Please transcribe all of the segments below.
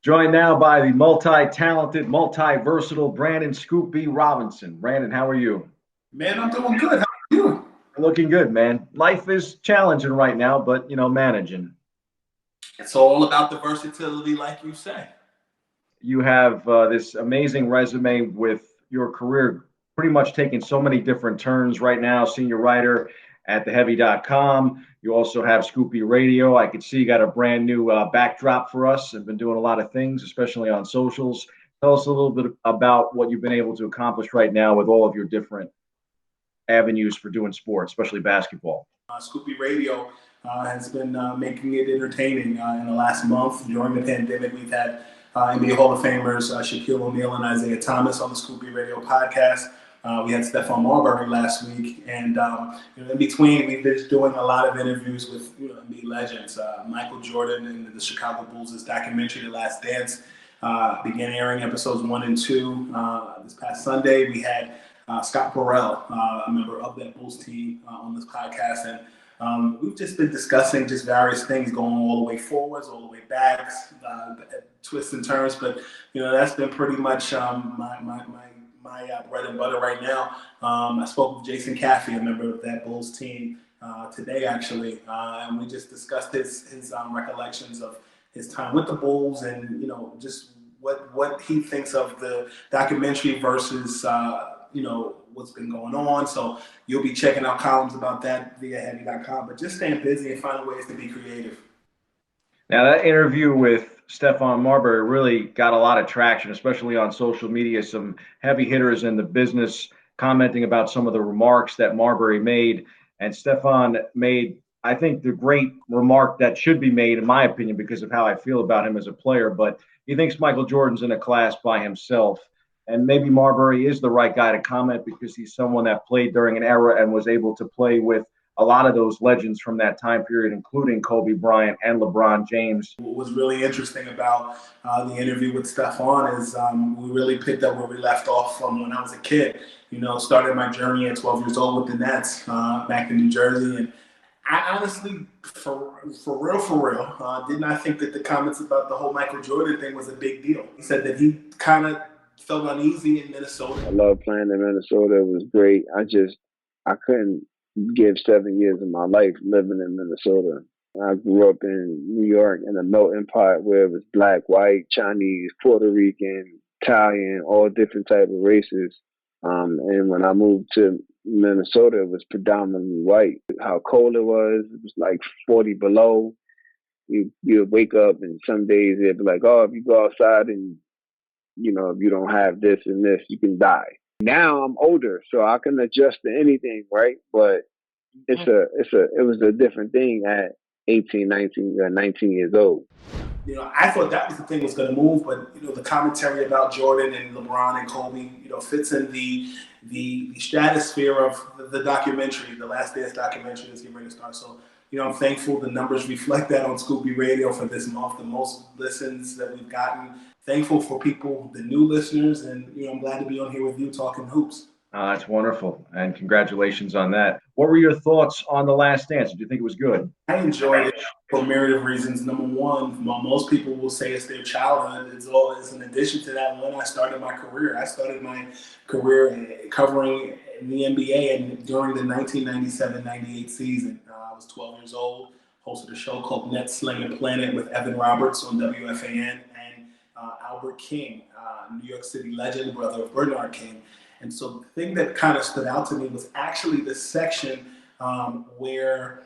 Joined now by the multi-talented, multi-versatile Brandon Scoop B. Robinson. Brandon, how are you? Man, I'm doing good. How are you? Looking good, man. Life is challenging right now, but managing. It's all about the versatility, like you say. You have this amazing resume with your career pretty much taking so many different turns right now. Senior writer at theheavy.com. You also have Scoopy Radio. I can see you got a brand new backdrop for us and been doing a lot of things, especially on socials. Tell us a little bit about what you've been able to accomplish right now with all of your different avenues for doing sports, especially basketball. Scoopy Radio has been making it entertaining in the last month. During the pandemic, we've had NBA Hall of Famers Shaquille O'Neal and Isaiah Thomas on the Scoopy Radio podcast. We had Stephon Marbury last week, and in between, we've been doing a lot of interviews with NBA legends. Michael Jordan and the Chicago Bulls' documentary, The Last Dance, began airing episodes 1 and 2 this past Sunday. We had Scott Burrell, a member of that Bulls team, on this podcast, and we've just been discussing just various things going all the way forwards, all the way backs, twists and turns. But that's been pretty much my bread and butter right now. I spoke with Jason Caffey, a member of that Bulls team, today actually, and we just discussed his recollections of his time with the Bulls, and just what he thinks of the documentary versus what's been going on. So you'll be checking out columns about that via heavy.com, but just staying busy and finding ways to be creative. Now, that interview with Stephon Marbury really got a lot of traction, especially on social media. Some heavy hitters in the business commenting about some of the remarks that Marbury made. And Stephon made, I think, the great remark that should be made, in my opinion, because of how I feel about him as a player. But he thinks Michael Jordan's in a class by himself. And maybe Marbury is the right guy to comment because he's someone that played during an era and was able to play with a lot of those legends from that time period, including Kobe Bryant and LeBron James. What was really interesting about the interview with Stephon is we really picked up where we left off from when I was a kid. Started my journey at 12 years old with the Nets back in New Jersey. And I honestly, for real, did not think that the comments about the whole Michael Jordan thing was a big deal. He said that he kind of felt uneasy in Minnesota. I love playing in Minnesota. It was great. I couldn't give 7 years of my life living in Minnesota. I grew up in New York in a melting pot where it was black, white, Chinese, Puerto Rican, Italian, all different type of races. And when I moved to Minnesota, it was predominantly white. How cold it was like 40 below. You'd wake up and some days it'd be like, oh, if you go outside and if you don't have this and this, you can die. Now I'm older, so I can adjust to anything, right? But it was a different thing at 18, 19, 19 years old. I thought that was the thing was going to move, but the commentary about Jordan and LeBron and Kobe, fits in the stratosphere of the documentary, the Last Dance documentary that's getting ready to start. So, I'm thankful the numbers reflect that on Scoopy Radio for this month, the most listens that we've gotten. Thankful for people, the new listeners, and I'm glad to be on here with you talking hoops. That's wonderful, and congratulations on that. What were your thoughts on The Last Dance? Did you think it was good? I enjoyed it for a myriad of reasons. Number one, most people will say it's their childhood. It's in addition to that, when I started my career. I started my career covering the NBA and during the 1997-98 season. I was 12 years old, hosted a show called Net Slinging Planet with Evan Roberts on WFAN and Albert King, New York City legend, brother of Bernard King. And so the thing that kind of stood out to me was actually the section where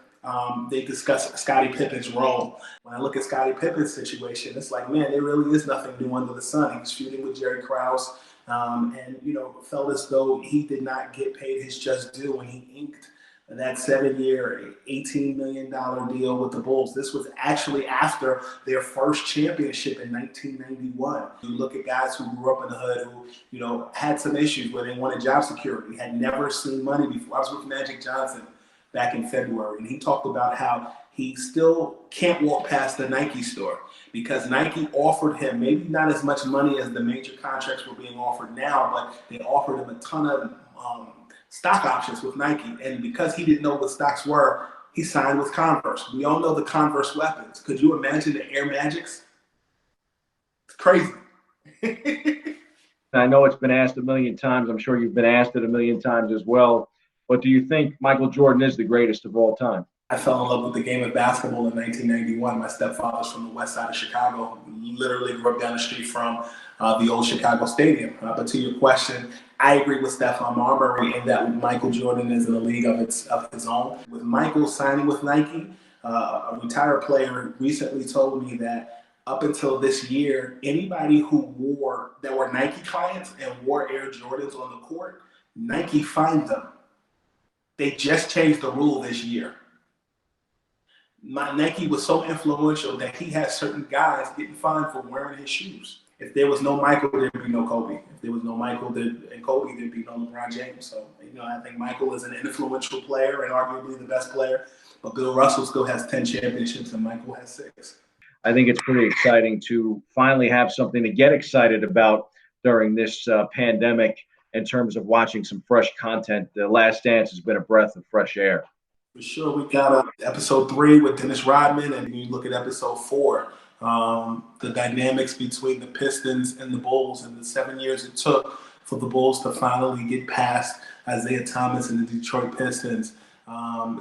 they discuss Scottie Pippen's role. When I look at Scottie Pippen's situation, it's like, man, there really is nothing new under the sun. He was shooting with Jerry Krause and, felt as though he did not get paid his just due when he inked that 7-year, $18 million deal with the Bulls. This was actually after their first championship in 1991. You look at guys who grew up in the hood who, had some issues where they wanted job security, had never seen money before. I was with Magic Johnson back in February, and he talked about how he still can't walk past the Nike store because Nike offered him maybe not as much money as the major contracts were being offered now, but they offered him a ton of stock options with Nike. And because he didn't know what stocks were, he signed with Converse. We all know the Converse weapons. Could you imagine the Air Magics? crazy. I know it's been asked a million times. I'm sure you've been asked it a million times as well. But do you think Michael Jordan is the greatest of all time? I fell in love with the game of basketball in 1991. My stepfather's from the west side of Chicago. Literally grew up down the street from the old Chicago Stadium. But to your question, I agree with Stephon Marbury in that Michael Jordan is in a league of his own. With Michael signing with Nike, a retired player recently told me that up until this year, anybody who that were Nike clients and wore Air Jordans on the court, Nike fined them. They just changed the rule this year. Nike was so influential that he had certain guys getting fined for wearing his shoes. If there was no Michael, there'd be no Kobe. If there was no Michael and Kobe, there'd be no LeBron James. So, I think Michael is an influential player and arguably the best player. But Bill Russell still has 10 championships and Michael has 6. I think it's pretty exciting to finally have something to get excited about during this pandemic in terms of watching some fresh content. The Last Dance has been a breath of fresh air. For sure. We got episode 3 with Dennis Rodman, and you look at episode 4, the dynamics between the Pistons and the Bulls, and the 7 years it took for the Bulls to finally get past Isaiah Thomas and the Detroit Pistons. And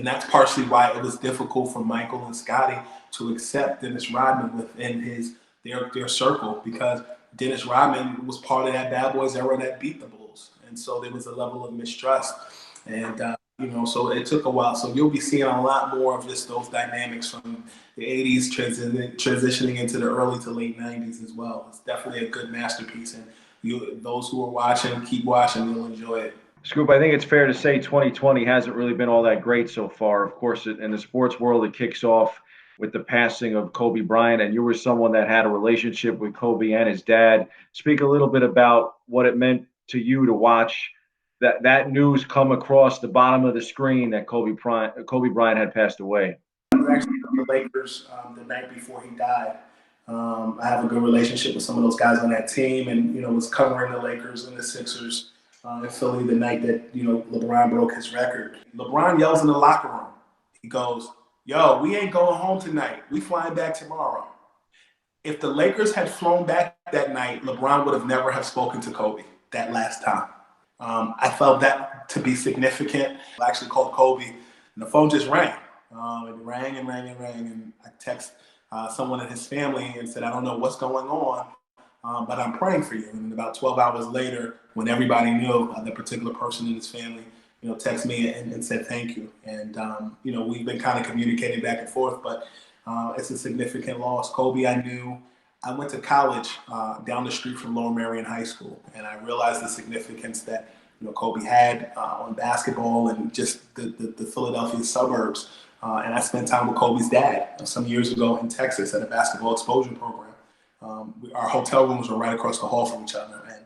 that's partially why it was difficult for Michael and Scottie to accept Dennis Rodman within their circle, because Dennis Rodman was part of that Bad Boys era that beat the Bulls, and so there was a level of mistrust. And, so it took a while. So you'll be seeing a lot more of just those dynamics from the 80s transitioning into the early to late 90s as well. It's definitely a good masterpiece. And those who are watching, keep watching. You'll enjoy it. Scoop, I think it's fair to say 2020 hasn't really been all that great so far. Of course, in the sports world, it kicks off with the passing of Kobe Bryant, and you were someone that had a relationship with Kobe and his dad. Speak a little bit about what it meant to you to watch that news come across the bottom of the screen that Kobe Bryant had passed away. I was actually with the Lakers the night before he died. I have a good relationship with some of those guys on that team, and was covering the Lakers and the Sixers in Philly the night that LeBron broke his record. LeBron yells in the locker room. He goes, "Yo, we ain't going home tonight. We flying back tomorrow." If the Lakers had flown back that night, LeBron would have never have spoken to Kobe that last time. I felt that to be significant. I actually called Kobe, and the phone just rang. It rang and rang and rang, and I text someone in his family and said, "I don't know what's going on, but I'm praying for you." And about 12 hours later, when everybody knew, the particular person in his family, texted me and said thank you. And we've been kind of communicating back and forth, but it's a significant loss. Kobe, I knew. I went to college down the street from Lower Merion High School, and I realized the significance that Kobe had on basketball and just the Philadelphia suburbs. And I spent time with Kobe's dad some years ago in Texas at a basketball exposure program. Our hotel rooms were right across the hall from each other, and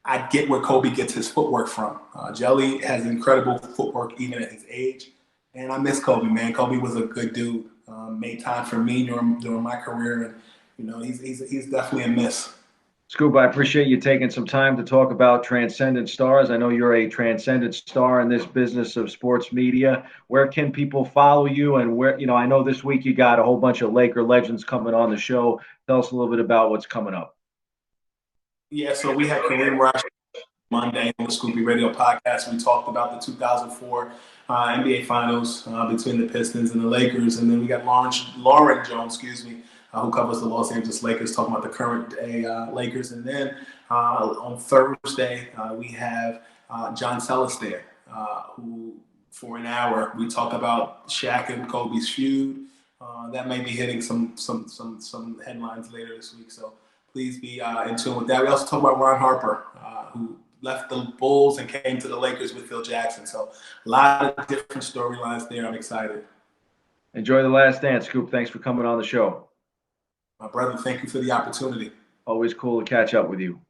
I get where Kobe gets his footwork from. Jelly has incredible footwork even at his age, and I miss Kobe, man. Kobe was a good dude. Made time for me during my career, and he's definitely a miss. Scoop, I appreciate you taking some time to talk about transcendent stars. I know you're a transcendent star in this business of sports media. Where can people follow you? And where, I know this week you got a whole bunch of Laker legends coming on the show. Tell us a little bit about what's coming up. Yeah, so we had Kareem Rush Monday on the Scoopy Radio podcast. We talked about the 2004 NBA Finals between the Pistons and the Lakers. And then we got Lauren Jones, who covers the Los Angeles Lakers, talking about the current day Lakers. And then on Thursday, we have John Celestin, who for an hour, we talk about Shaq and Kobe's feud. That may be hitting some headlines later this week. So please be in tune with that. We also talk about Ron Harper, who left the Bulls and came to the Lakers with Phil Jackson. So a lot of different storylines there. I'm excited. Enjoy The Last Dance, Scoop. Thanks for coming on the show. My brother, thank you for the opportunity. Always cool to catch up with you.